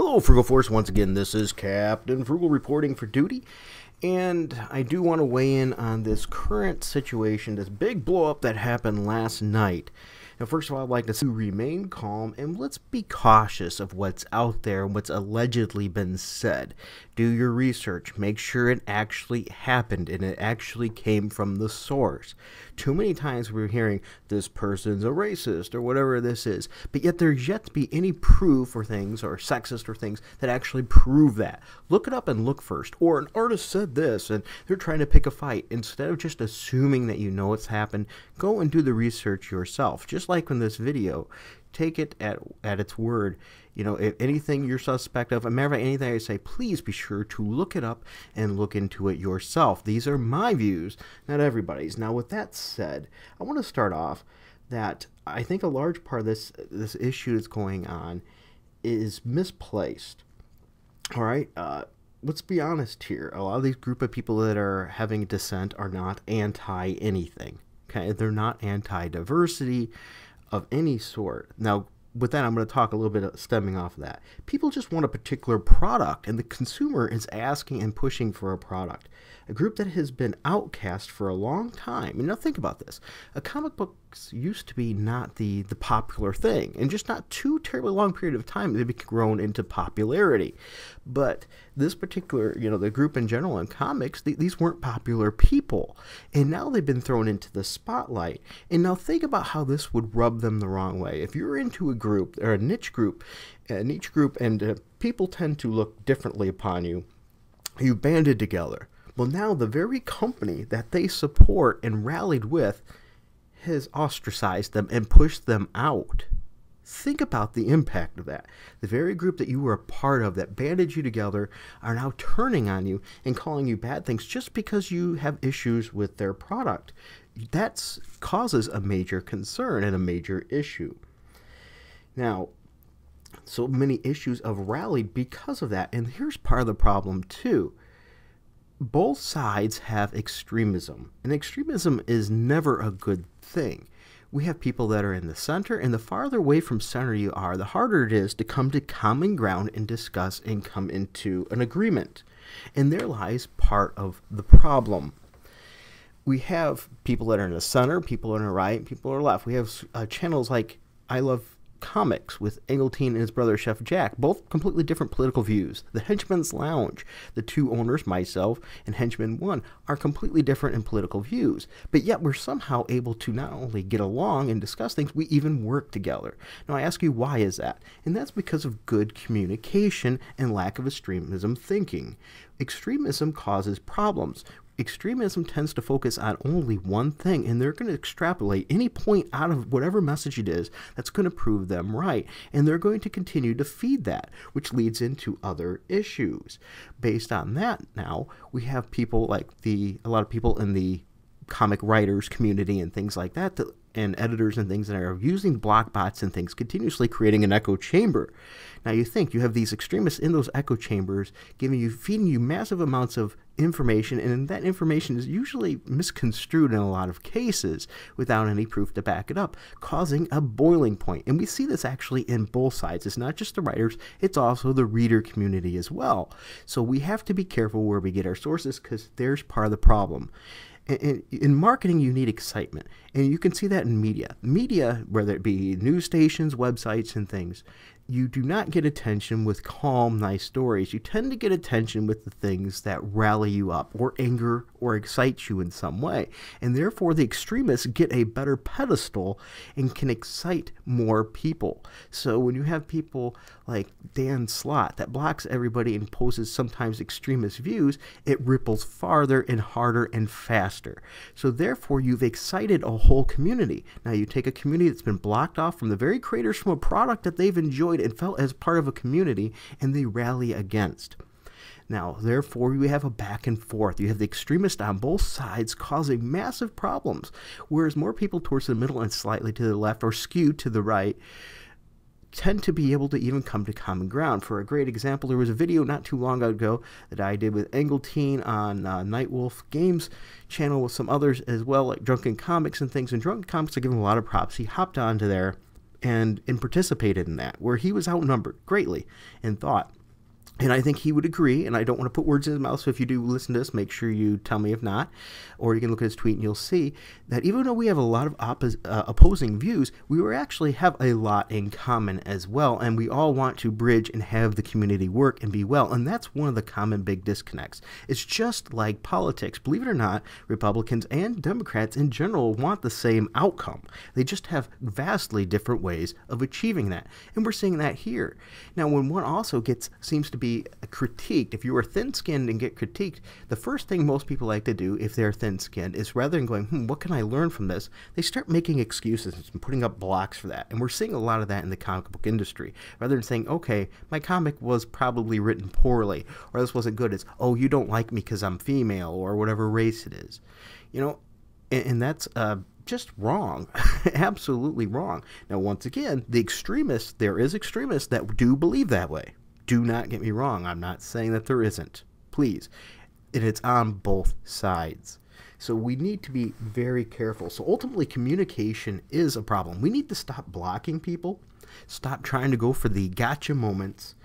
Hello, Frugal Force. Once again, this is Captain Frugal reporting for duty. And I do want to weigh in on this current situation, this big blow up that happened last night. Now, first of all, I'd like to remain calm and let's be cautious of what's out there and what's allegedly been said. Do your research. Make sure it actually happened and it actually came from the source. Too many times we're hearing this person's a racist or whatever this is, but yet there's yet to be any proof or things or sexist or things that actually prove that. Look it up and look first. Or an artist said this and they're trying to pick a fight. Instead of just assuming that you know what's happened, go and do the research yourself. Just like in this video, take it at its word. You know, if anything you're suspect of, matter of fact, anything I say, please be sure to look it up and look into it yourself. These are my views, not everybody's. Now, with that said, I want to start off that I think a large part of this issue that's going on is misplaced. All right, let's be honest here. A lot of these group of people that are having dissent are not anti-anything. Okay, they're not anti-diversity of any sort. Now, with that, I'm going to talk a little bit stemming off of that. People just want a particular product, and the consumer is asking and pushing for a product. A group that has been outcast for a long time. And now think about this. Comic books used to be not the popular thing. And just not too terribly long period of time, they've grown into popularity. But this particular, the group in general in comics, these weren't popular people. And now they've been thrown into the spotlight. And now think about how this would rub them the wrong way. If you're into a group, or a niche group, and people tend to look differently upon you, you banded together. Well, now the very company that they support and rallied with has ostracized them and pushed them out. Think about the impact of that. The very group that you were a part of that banded you together are now turning on you and calling you bad things just because you have issues with their product. That causes a major concern and a major issue. Now, so many issues have rallied because of that. And here's part of the problem too. Both sides have extremism, and extremism is never a good thing. We have people that are in the center, and the farther away from center you are, the harder it is to come to common ground and discuss and come into an agreement. And there lies part of the problem. We have people that are in the center, people on the right, people are left. We have channels like I Love Comics with Engeltine and his brother Chef Jack, both completely different political views. The Henchman's Lounge, the two owners, myself and Henchman 1, are completely different in political views, but yet we're somehow able to not only get along and discuss things, we even work together. Now I ask you, why is that? And that's because of good communication and lack of extremism thinking. Extremism causes problems. Extremism tends to focus on only one thing, and they're going to extrapolate any point out of whatever message it is that's going to prove them right, and they're going to continue to feed that, which leads into other issues. Based on that, now we have people like a lot of people in the comic writers community and things like that, and editors and things that are using block bots and things, continuously creating an echo chamber. Now you think you have these extremists in those echo chambers feeding you massive amounts of information, and that information is usually misconstrued in a lot of cases without any proof to back it up, causing a boiling point. And we see this actually in both sides. It's not just the writers, it's also the reader community as well. So we have to be careful where we get our sources, because there's part of the problem. In marketing, you need excitement, and you can see that in media. Media, whether it be news stations, websites, and things, you do not get attention with calm, nice stories. You tend to get attention with the things that rally you up or anger or excite you in some way. And therefore, the extremists get a better pedestal and can excite more people. So when you have people like Dan Slott that blocks everybody and poses sometimes extremist views, it ripples farther and harder and faster. So therefore, you've excited a whole community. Now you take a community that's been blocked off from the very creators from a product that they've enjoyed and felt as part of a community, and they rally against. Now, therefore, you have a back and forth. You have the extremists on both sides causing massive problems, whereas more people towards the middle and slightly to the left or skewed to the right tend to be able to even come to common ground. For a great example, there was a video not too long ago that I did with Engeltine on Nightwolf Games channel with some others as well, like Drunken Comics and things. And Drunken Comics, I give him a lot of props. He hopped onto there and participated in that, where he was outnumbered greatly in thought. And I think he would agree, and I don't want to put words in his mouth, so if you do listen to this, make sure you tell me if not, or you can look at his tweet and you'll see that even though we have a lot of opposing views, we actually have a lot in common as well, and we all want to bridge and have the community work and be well, and that's one of the common big disconnects. It's just like politics. Believe it or not, Republicans and Democrats in general want the same outcome. They just have vastly different ways of achieving that, and we're seeing that here. Now, when one also seems to be critiqued, if you are thin-skinned and get critiqued, the first thing most people like to do if they're thin-skinned is, rather than going, what can I learn from this, they start making excuses and putting up blocks for that. And we're seeing a lot of that in the comic book industry. Rather than saying, okay, my comic was probably written poorly, or this wasn't good, it's, oh, you don't like me because I'm female, or whatever race it is. And that's just wrong. Absolutely wrong. Now, once again, there is extremists that do believe that way. Do not get me wrong. I'm not saying that there isn't. Please. And it's on both sides. So we need to be very careful. So ultimately, communication is a problem. We need to stop blocking people, stop trying to go for the gotcha moments,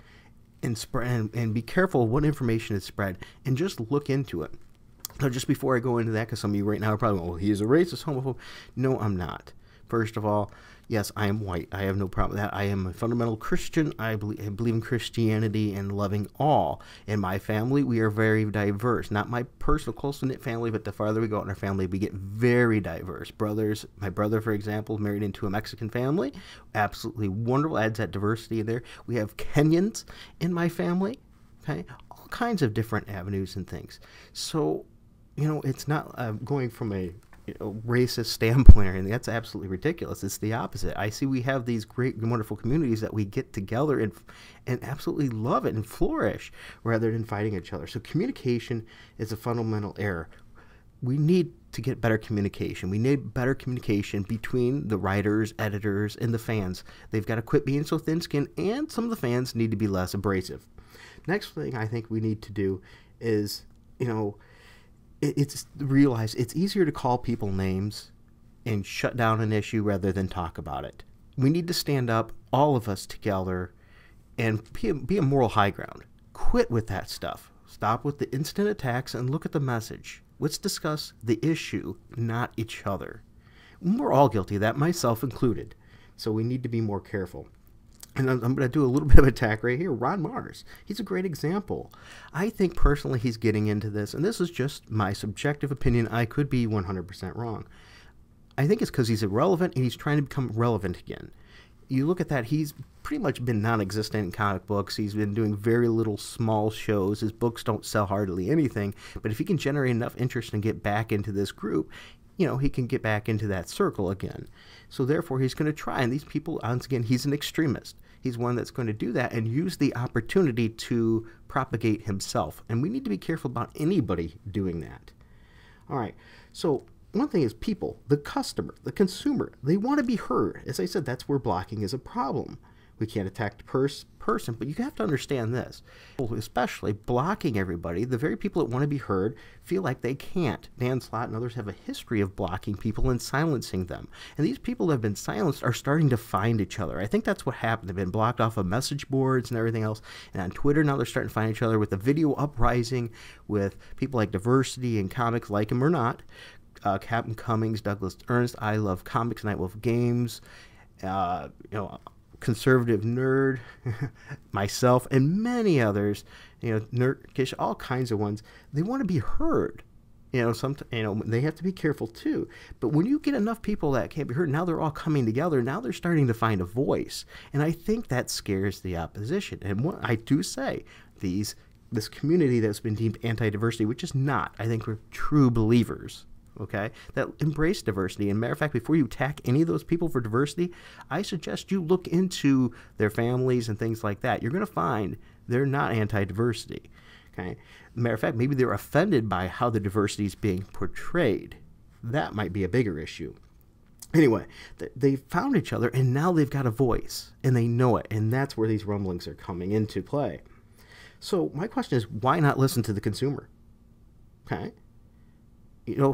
and spread and be careful what information is spread, and just look into it. Now, just before I go into that, because some of you right now are probably, well, he's a racist, homophobe. No, I'm not. First of all, yes, I am white. I have no problem with that. I am a fundamental Christian. I believe in Christianity and loving all. In my family, we are very diverse. Not my personal close-knit family, but the farther we go in our family, we get very diverse. My brother, for example, married into a Mexican family. Absolutely wonderful. Adds that diversity in there. We have Kenyans in my family. Okay, all kinds of different avenues and things. So, it's not going from a racist standpoint or anything. That's absolutely ridiculous. It's the opposite. I see we have these great and wonderful communities that we get together and absolutely love it and flourish rather than fighting each other. So communication is a fundamental error. We need to get better communication. We need better communication between the writers, editors, and the fans. They've got to quit being so thin-skinned, and some of the fans need to be less abrasive. Next thing I think we need to do is, it's realize it's easier to call people names and shut down an issue rather than talk about it. We need to stand up, all of us together, and be a moral high ground. Quit with that stuff. Stop with the instant attacks and look at the message. Let's discuss the issue, not each other. We're all guilty of that, myself included. So we need to be more careful. And I'm going to do a little bit of attack right here. Ron Mars. He's a great example. I think personally he's getting into this, and this is just my subjective opinion. I could be 100% wrong. I think it's because he's irrelevant and he's trying to become relevant again. You look at that, he's pretty much been non-existent in comic books. He's been doing very little small shows. His books don't sell hardly anything. But if he can generate enough interest and get back into this group, he can get back into that circle again. So therefore, he's going to try. And these people, once again, he's an extremist. He's one that's going to do that and use the opportunity to propagate himself. And we need to be careful about anybody doing that. All right. So one thing is people, the customer, the consumer, they want to be heard. As I said, that's where blocking is a problem. We can't attack the person, but you have to understand this. Especially blocking everybody, the very people that want to be heard feel like they can't. Dan Slott and others have a history of blocking people and silencing them. And these people that have been silenced are starting to find each other. I think that's what happened. They've been blocked off of message boards and everything else. And on Twitter now they're starting to find each other with the video uprising, with people like Diversity and Comics, like him or not. Captain Cummings, Douglas Ernst, I Love Comics, Nightwolf Games, Conservative Nerd, myself, and many others, Nerdkish, all kinds of ones. They want to be heard. They have to be careful too. But when you get enough people that can't be heard, now they're all coming together. Now they're starting to find a voice, and I think that scares the opposition. And what I do say, this community that's been deemed anti-diversity, which is not. I think we're true believers. Okay, that embrace diversity. And matter of fact, before you attack any of those people for diversity, I suggest you look into their families and things like that. You're going to find they're not anti-diversity. Okay, matter of fact, maybe they're offended by how the diversity is being portrayed. That might be a bigger issue. Anyway, they found each other, and now they've got a voice, and they know it, and that's where these rumblings are coming into play. So my question is, why not listen to the consumer? Okay.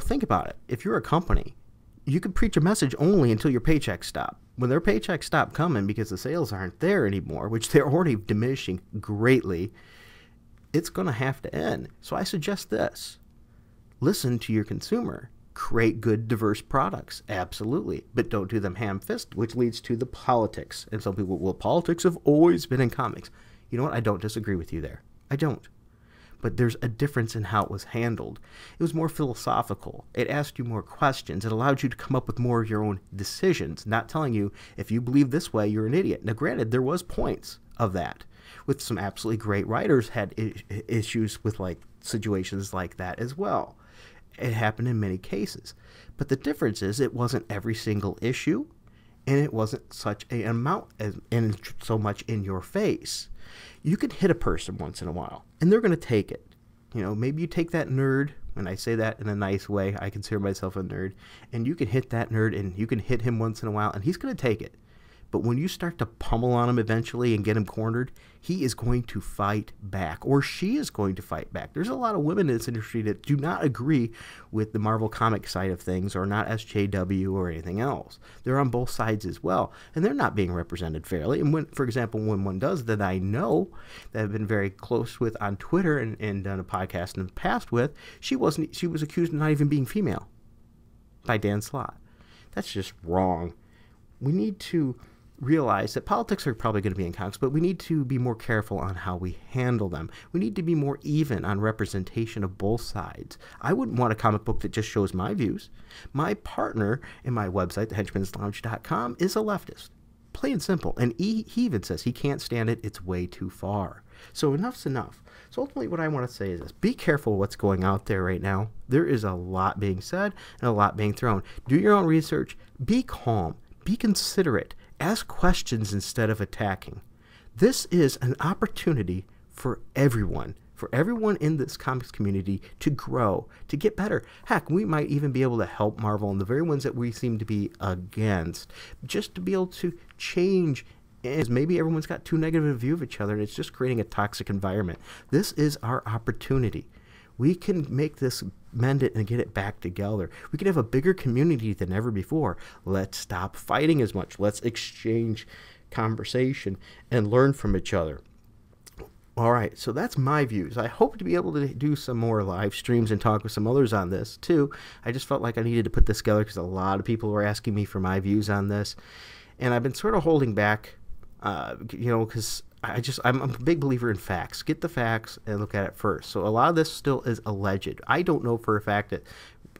Think about it. If you're a company, you could preach a message only until your paychecks stop. When their paychecks stop coming because the sales aren't there anymore, which they're already diminishing greatly, it's going to have to end. So I suggest this. Listen to your consumer. Create good, diverse products. Absolutely. But don't do them ham-fisted, which leads to the politics. And some people, well, politics have always been in comics. You know what? I don't disagree with you there. I don't. But there's a difference in how it was handled. It was more philosophical. It asked you more questions. It allowed you to come up with more of your own decisions, not telling you, if you believe this way, you're an idiot. Now, granted, there was points of that, with some absolutely great writers had issues with like situations like that as well. It happened in many cases. But the difference is it wasn't every single issue, and it wasn't such an amount and so much in your face. You could hit a person once in a while, and they're going to take it. You know, maybe you take that nerd, and I say that in a nice way, I consider myself a nerd, and you can hit that nerd, and you can hit him once in a while, and he's going to take it. But when you start to pummel on him eventually and get him cornered, he is going to fight back, or she is going to fight back. There's a lot of women in this industry that do not agree with the Marvel comic side of things, or not SJW or anything else. They're on both sides as well, and they're not being represented fairly. And when, for example, when one does that I know, that I've been very close with on Twitter and done a podcast in the past with, she was accused of not even being female by Dan Slott. That's just wrong. We need to realize that politics are probably going to be in comics, but we need to be more careful on how we handle them. We need to be more even on representation of both sides. I wouldn't want a comic book that just shows my views. My partner in my website, thehenchmanslounge.com, is a leftist. Plain and simple. And he even says he can't stand it. It's way too far. So enough's enough. So ultimately what I want to say is this. Be careful what's going out there right now. There is a lot being said and a lot being thrown. Do your own research. Be calm. Be considerate. Ask questions instead of attacking. This is an opportunity for everyone in this comics community to grow, to get better. Heck, we might even be able to help Marvel and the very ones that we seem to be against, just to be able to change. As maybe everyone's got too negative a view of each other, and it's just creating a toxic environment. This is our opportunity. We can make this, mend it, and get it back together. We can have a bigger community than ever before. Let's stop fighting as much. Let's exchange conversation and learn from each other. All right, so that's my views. I hope to be able to do some more live streams and talk with some others on this, too. I just felt like I needed to put this together because a lot of people were asking me for my views on this. And I've been sort of holding back, because I'm a big believer in facts. Get the facts and look at it first. So a lot of this still is alleged. I don't know for a fact that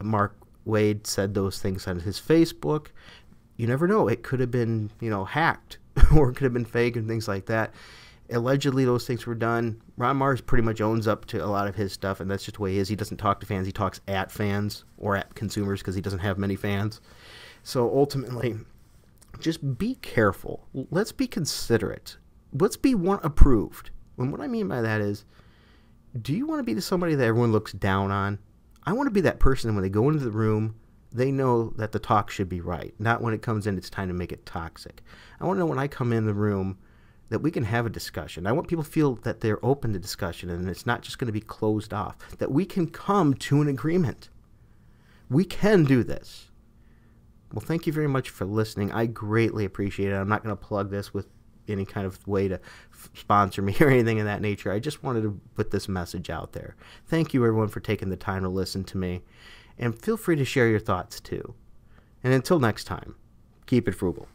Mark Waid said those things on his Facebook. You never know. It could have been, hacked or it could have been fake and things like that. Allegedly, those things were done. Ron Mars pretty much owns up to a lot of his stuff, and that's just the way he is. He doesn't talk to fans. He talks at fans or at consumers because he doesn't have many fans. So ultimately, just be careful. Let's be considerate. Let's be one approved. And what I mean by that is, do you want to be somebody that everyone looks down on? I want to be that person when they go into the room, they know that the talk should be right. Not when it comes in, it's time to make it toxic. I want to know when I come in the room that we can have a discussion. I want people to feel that they're open to discussion and it's not just going to be closed off. That we can come to an agreement. We can do this. Well, thank you very much for listening. I greatly appreciate it. I'm not going to plug this with any kind of way to sponsor me or anything of that nature. I just wanted to put this message out there. Thank you, everyone, for taking the time to listen to me. And feel free to share your thoughts, too. And until next time, keep it frugal.